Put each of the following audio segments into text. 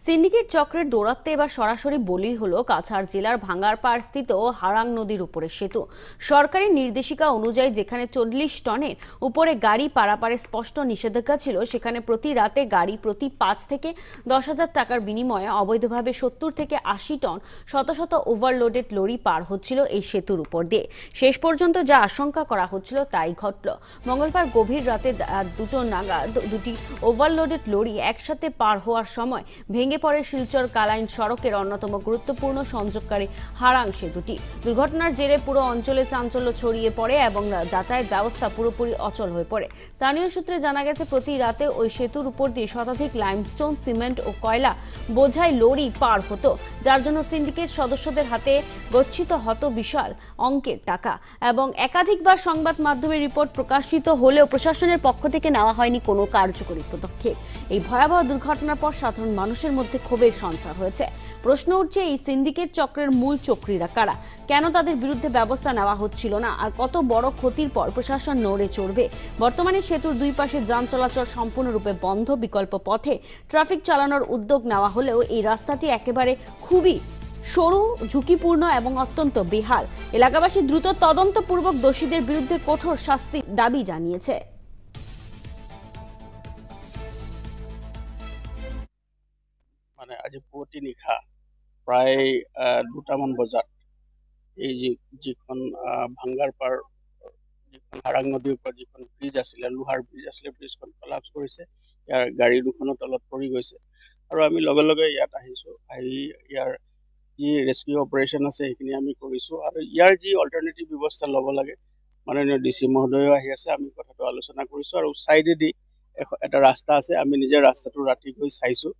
Syndicate চক্রের দৌরাত্মে এবার সরাসরি বলি হলো কাছাড় জেলার ভাঙ্গারপাড় স্থিত হারাং নদীর উপরে সেতু। সরকারি নির্দেশিকা অনুযায়ী যেখানে 40 টনের উপরে গাড়ি পারাপারে স্পষ্ট নিষেধাজ্ঞা ছিল, সেখানে প্রতি রাতে গাড়ি প্রতি 5 থেকে 10,000 টাকার বিনিময়ে অবৈধভাবে 70 থেকে 80 টন শত শত ওভারলোডেড লরি পার হচ্ছিল এই সেতুর উপর দিয়ে। শেষ পর্যন্ত যা আশঙ্কা করা হচ্ছিল তাই ঘটল। মঙ্গলবার গভীর রাতে 2টো নাগাদ দুটি ওভারলোডেড লরি একসাথে পার হওয়ার সময় ভেঙে পড়ে শিলচর কালাইন সড়কের অন্যতম গুরুত্বপূর্ণ সংযোগকারী হারাং সেতুটি। দুর্ঘটনার জেরে পুরো অঞ্চলে চাঞ্চল্য ছড়িয়ে পড়ে এবং যাতায়াত ব্যবস্থা পুরোপুরি অচল হয়ে পড়ে। স্থানীয় সূত্রে জানা গেছে, প্রতি রাতে ওই সেতুর উপর দিয়ে শতাধিক লাইমস্টোন, সিমেন্ট ও কয়লা বোঝাই লরি পার হতো, যার জন্য সিন্ডিকেট সদস্যদের হাতে গচ্ছিত হতো বিশাল অঙ্কের টাকা। এবং একাধিকবার সংবাদ মাধ্যমে রিপোর্ট প্রকাশিত হলেও প্রশাসনের পক্ষ থেকে নেওয়া হয়নি কোনো কার্যকরী পদক্ষেপ। এই ভয়াবহ দুর্ঘটনার পর সাধারণ মানুষের মধ্যে ক্ষোভের সঞ্চার হয়েছে। প্রশ্ন উঠছে, এই সিন্ডিকেট চক্রের মূল চক্রীরা কারা, কেন তাদের বিরুদ্ধে ব্যবস্থা নেওয়া হচ্ছিল না, আর কত বড় ক্ষতির পর প্রশাসন নড়ে চড়বে। বর্তমানে সেতুর দুই পাশে যান চলাচল সম্পূর্ণরূপে বন্ধ। বিকল্প পথে ট্রাফিক চালানোর উদ্যোগ নেওয়া হলেও এই রাস্তাটি একেবারে খুবই সরু, ঝুঁকিপূর্ণ এবং অত্যন্ত বেহাল। এলাকাবাসী দ্রুত তদন্তপূর্বক দোষীদের বিরুদ্ধে কঠোর শাস্তি দাবি জানিয়েছে। মানে আজি পুৱতি নিশা প্ৰায় 2টামান বজাত এই যিখন ভাঙ্গাৰপাৰ যিখন হাৰাং নদীৰ ওপৰত যিখন ব্ৰিজ আছিলে, লোহাৰ ব্ৰিজ আছিলে, ব্ৰিজখন কলাপছ কৰিছে। ইয়াৰ গাড়ী দুখনো তলত পৰি গৈছে আৰু আমি লগে লগে ইয়াত আহিছোঁ। আহি ইয়াৰ যি ৰেস্কিউ অপাৰেশ্যন আছে সেইখিনি আমি কৰিছোঁ আৰু ইয়াৰ যি অল্টাৰনেটিভ ব্যৱস্থা ল'ব লাগে, মাননীয় DC মহোদয়ো আহি আছে। আমি কথাটো আলোচনা কৰিছোঁ আৰু ছাইডেদি এটা ৰাস্তা আছে, আমি নিজে ৰাস্তাটো ৰাতি গৈ চাইছোঁ।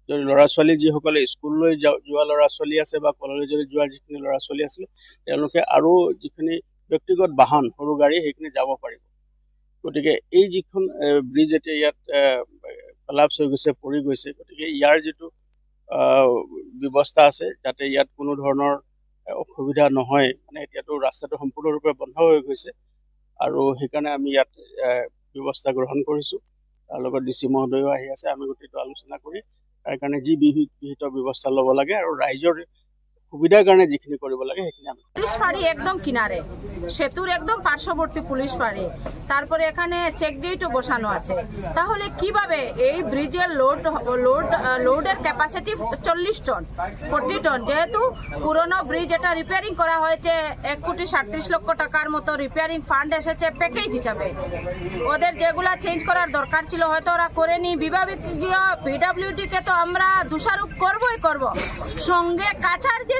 যদি ল'ৰা ছোৱালী যিসকলে স্কুললৈ যোৱা ল'ৰা ছোৱালী আছে বা কলেজলৈ যোৱা যিখিনি ল'ৰা ছোৱালী আছিলে, তেওঁলোকে আৰু যিখিনি ব্যক্তিগত বাহন, সৰু গাড়ী, সেইখিনি যাব পাৰিব। গতিকে এই যিখন ব্ৰিজ এতিয়া ইয়াত কলাপছ হৈ গৈছে, পৰি গৈছে, গতিকে ইয়াৰ যিটো ব্যৱস্থা আছে যাতে ইয়াত কোনো ধৰণৰ অসুবিধা নহয়, মানে এতিয়াতো ৰাস্তাটো সম্পূৰ্ণৰূপে বন্ধ হৈ গৈছে আৰু সেইকাৰণে আমি ইয়াত ব্যৱস্থা গ্ৰহণ কৰিছোঁ। তাৰ লগত DC মহোদয়ো আহি আছে। আমি গোটেইটো আলোচনা কৰি তাৰ কাৰণে যি বিহিত ব্যৱস্থা ল'ব লাগে আৰু রাইজৰ সুবিধার কারণে যিখিনি কৰিব লাগে সেইখিনি আমি। পুলিশ ফাঁড়ি একদম কিনারে, সেতুর একদম পার্শ্ববর্তী পুলিশ ফাঁড়ি, তারপরে এখানে চেক গেটও বসানো আছে। তাহলে কিভাবে এই ব্রিজের লোডের ক্যাপাসিটি 40 টন, 40 টন, যেহেতু পুরনো ব্রিজ এটা রিপেয়ারিং করা হয়েছে, 1,37 লক্ষ টাকার মতো রিপেয়ারিং ফান্ড এসেছে প্যাকেজ হিসাবে। ওদের যেগুলা চেঞ্জ করার দরকার ছিল হয়তো ওরা করেনি। বিভাগীয় PWD কে তো আমরা দোষারোপ করবই করব, সঙ্গে কাছাড় যে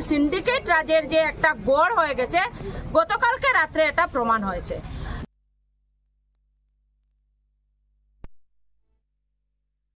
সিন্ডিকেট রাজের যে একটা গড় হয়ে গেছে, গতকালকে রাত্রে এটা প্রমাণ হয়েছে।